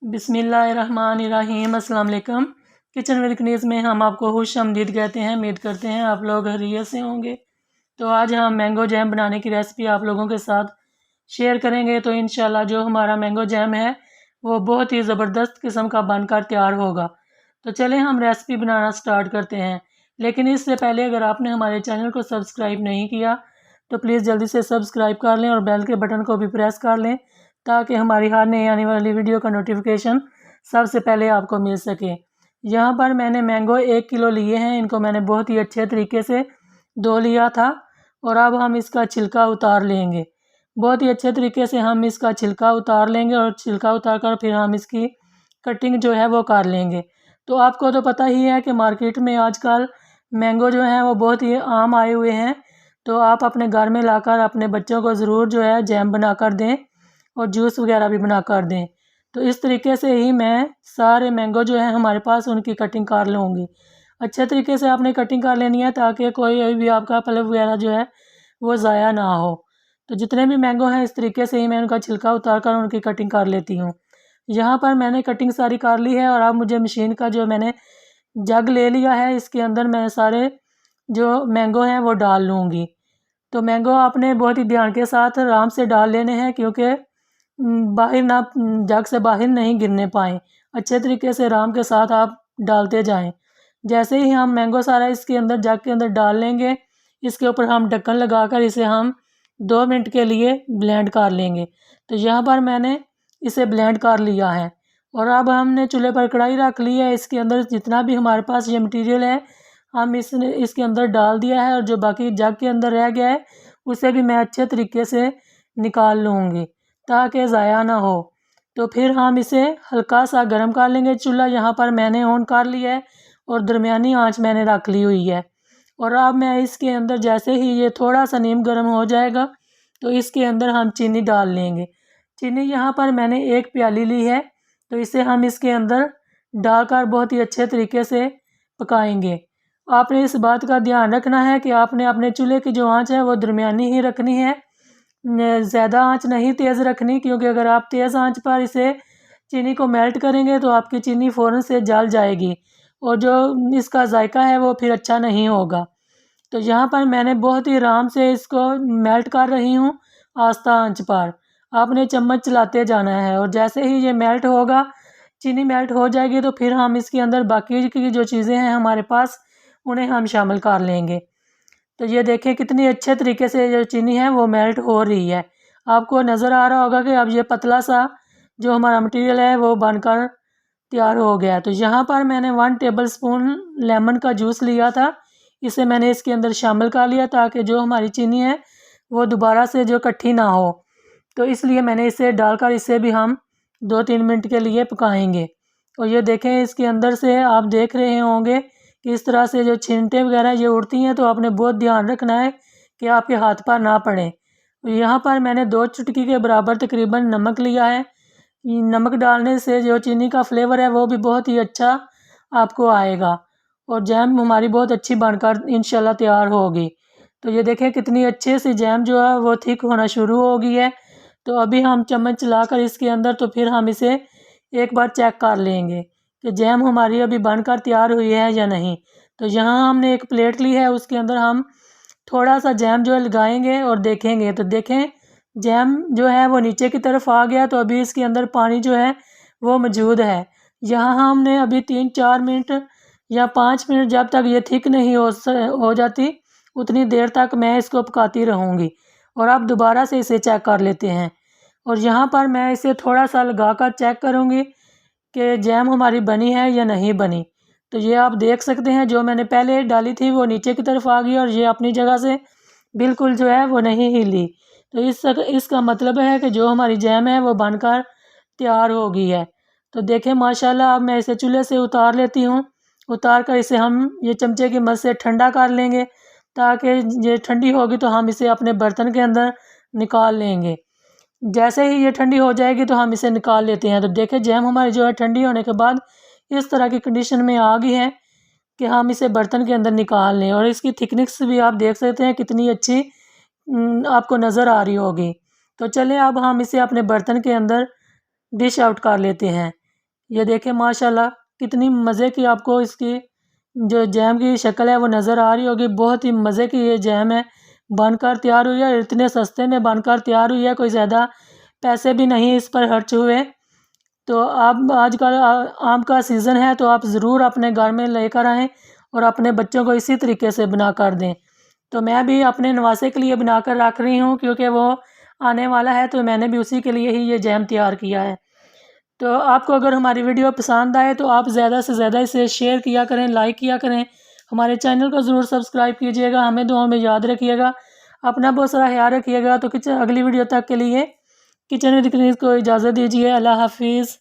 बिस्मिल्लाहिर्रहमानिर्रहीम। अस्सलाम वालेकुम। किचन विद कनीज़ में हम आपको खुश आमदीद कहते हैं। उम्मीद करते हैं आप लोग खैरियत से होंगे। तो आज हम मैंगो जैम बनाने की रेसिपी आप लोगों के साथ शेयर करेंगे। तो इंशाल्लाह जो हमारा मैंगो जैम है वो बहुत ही ज़बरदस्त किस्म का बनकर तैयार होगा। तो चलें हम रेसिपी बनाना स्टार्ट करते हैं। लेकिन इससे पहले अगर आपने हमारे चैनल को सब्सक्राइब नहीं किया तो प्लीज़ जल्दी से सब्सक्राइब कर लें और बेल के बटन को भी प्रेस कर लें ताकि हमारी हर नई आने वाली वीडियो का नोटिफिकेशन सबसे पहले आपको मिल सके। यहाँ पर मैंने मैंगो 1 किलो लिए हैं। इनको मैंने बहुत ही अच्छे तरीके से धो लिया था और अब हम इसका छिलका उतार लेंगे। बहुत ही अच्छे तरीके से हम इसका छिलका उतार लेंगे और छिलका उतार कर फिर हम इसकी कटिंग जो है वो कर लेंगे। तो आपको तो पता ही है कि मार्केट में आजकल मैंगो जो है वो बहुत ही आम आए हुए हैं। तो आप अपने घर में लाकर अपने बच्चों को ज़रूर जो है जैम बना कर दें और जूस वगैरह भी बना कर दें। तो इस तरीके से ही मैं सारे मैंगो जो है हमारे पास उनकी कटिंग कर लूँगी। अच्छे तरीके से आपने कटिंग कर लेनी है ताकि कोई भी आपका पल्प वगैरह जो है वो ज़ाया ना हो। तो जितने भी मैंगो हैं इस तरीके से ही मैं उनका छिलका उतार कर उनकी कटिंग कर लेती हूँ। यहाँ पर मैंने कटिंग सारी कर ली है और अब मुझे मशीन का जो मैंने जग ले लिया है इसके अंदर मैं सारे जो मैंगो हैं वो डाल लूँगी। तो मैंगो आपने बहुत ही ध्यान के साथ आराम से डाल लेने हैं क्योंकि बाहर ना जग से बाहर नहीं गिरने पाएँ। अच्छे तरीके से आराम के साथ आप डालते जाएं। जैसे ही हम मैंगो सारा इसके अंदर जग के अंदर डाल लेंगे इसके ऊपर हम ढक्कन लगाकर इसे हम 2 मिनट के लिए ब्लेंड कर लेंगे। तो यहाँ पर मैंने इसे ब्लेंड कर लिया है और अब हमने चूल्हे पर कढ़ाई रख ली है। इसके अंदर जितना भी हमारे पास ये मटेरियल है हम इसके अंदर डाल दिया है और जो बाकी जग के अंदर रह गया है उसे भी मैं अच्छे तरीके से निकाल लूँगी ताकि ज़ाया ना हो। तो फिर हम इसे हल्का सा गर्म कर लेंगे। चूल्हा यहाँ पर मैंने ऑन कर लिया है और दरमियानी आंच मैंने रख ली हुई है। और अब मैं इसके अंदर जैसे ही ये थोड़ा सा नीम गर्म हो जाएगा तो इसके अंदर हम चीनी डाल लेंगे। चीनी यहाँ पर मैंने 1 प्याली ली है तो इसे हम इसके अंदर डालकर बहुत ही अच्छे तरीके से पकाएंगे। आपने इस बात का ध्यान रखना है कि आपने अपने चूल्हे की जो आंच है वो दरमियानी ही रखनी है, ज़्यादा आंच नहीं तेज़ रखनी क्योंकि अगर आप तेज़ आंच पर इसे चीनी को मेल्ट करेंगे तो आपकी चीनी फ़ौरन से जल जाएगी और जो इसका जायका है वो फिर अच्छा नहीं होगा। तो यहाँ पर मैंने बहुत ही आराम से इसको मेल्ट कर रही हूँ आस्था आंच पर। आपने चम्मच चलाते जाना है और जैसे ही ये मेल्ट होगा, चीनी मेल्ट हो जाएगी तो फिर हम इसके अंदर बाकी की जो चीज़ें हैं हमारे पास उन्हें हम शामिल कर लेंगे। तो ये देखें कितनी अच्छे तरीके से जो चीनी है वो मेल्ट हो रही है। आपको नज़र आ रहा होगा कि अब ये पतला सा जो हमारा मटेरियल है वो बनकर तैयार हो गया। तो यहाँ पर मैंने 1 टेबलस्पून लेमन का जूस लिया था, इसे मैंने इसके अंदर शामिल कर लिया ताकि जो हमारी चीनी है वो दोबारा से जो इकट्ठी ना हो। तो इसलिए मैंने इसे डालकर इसे भी हम 2-3 मिनट के लिए पकाएंगे। और ये देखें इसके अंदर से आप देख रहे होंगे कि इस तरह से जो छींटे वगैरह ये उड़ती हैं तो आपने बहुत ध्यान रखना है कि आपके हाथ पर ना पड़े। यहाँ पर मैंने 2 चुटकी के बराबर तकरीबन नमक लिया है। नमक डालने से जो चीनी का फ्लेवर है वो भी बहुत ही अच्छा आपको आएगा और जैम हमारी बहुत अच्छी बनकर इंशाल्लाह तैयार होगी। तो ये देखें कितनी अच्छे से जैम जो है वो थिक होना शुरू हो गई है। तो अभी हम चम्मच चलाकर इसके अंदर तो फिर हम इसे एक बार चेक कर लेंगे कि जैम हमारी अभी बनकर तैयार हुई है या नहीं। तो यहाँ हमने एक प्लेट ली है उसके अंदर हम थोड़ा सा जैम जो है लगाएंगे और देखेंगे। तो देखें जैम जो है वो नीचे की तरफ आ गया तो अभी इसके अंदर पानी जो है वो मौजूद है। यहाँ हमने अभी 3-4 मिनट या 5 मिनट जब तक ये थिक नहीं हो जाती उतनी देर तक मैं इसको पकाती रहूँगी। और अब दोबारा से इसे चेक कर लेते हैं और यहाँ पर मैं इसे थोड़ा सा लगाकर चेक करूँगी कि जैम हमारी बनी है या नहीं बनी। तो ये आप देख सकते हैं जो मैंने पहले डाली थी वो नीचे की तरफ आ गई और ये अपनी जगह से बिल्कुल जो है वो नहीं हिली। तो इसका मतलब है कि जो हमारी जैम है वो बनकर तैयार हो गई है। तो देखें माशाल्लाह अब मैं इसे चूल्हे से उतार लेती हूँ। उतार कर इसे हम ये चमचे की मदद से ठंडा कर लेंगे ताकि ये ठंडी होगी तो हम इसे अपने बर्तन के अंदर निकाल लेंगे। जैसे ही ये ठंडी हो जाएगी तो हम इसे निकाल लेते हैं। तो देखें जैम हमारी जो है ठंडी होने के बाद इस तरह की कंडीशन में आ गई है कि हम इसे बर्तन के अंदर निकाल लें और इसकी थिकनेस भी आप देख सकते हैं कितनी अच्छी आपको नज़र आ रही होगी। तो चलें अब हम इसे अपने बर्तन के अंदर डिश आउट कर लेते हैं। ये देखें माशाल्लाह कितनी मज़े की आपको इसकी जो जैम की शक्ल है वो नज़र आ रही होगी। बहुत ही मज़े की ये जैम है, बनकर तैयार हुई है। इतने सस्ते में बनकर तैयार हुई है, कोई ज़्यादा पैसे भी नहीं इस पर खर्च हुए। तो आप आजकल आम का सीज़न है, तो आप ज़रूर अपने घर में लेकर आएँ और अपने बच्चों को इसी तरीके से बना कर दें। तो मैं भी अपने नवासे के लिए बना कर रख रही हूँ, क्योंकि वो आने वाला है, तो मैंने भी उसी के लिए ही ये जैम तैयार किया है। तो आपको अगर हमारी वीडियो पसंद आए तो आप ज़्यादा से ज़्यादा इसे शेयर किया करें, लाइक किया करें। हमारे चैनल को ज़रूर सब्सक्राइब कीजिएगा, हमें दुआओं में याद रखिएगा। अपना बहुत सारा ख्याल रखिएगा। तो अगली वीडियो तक के लिए किचन विद क्रिस को इजाज़त दीजिए। अल्लाह हाफिज़।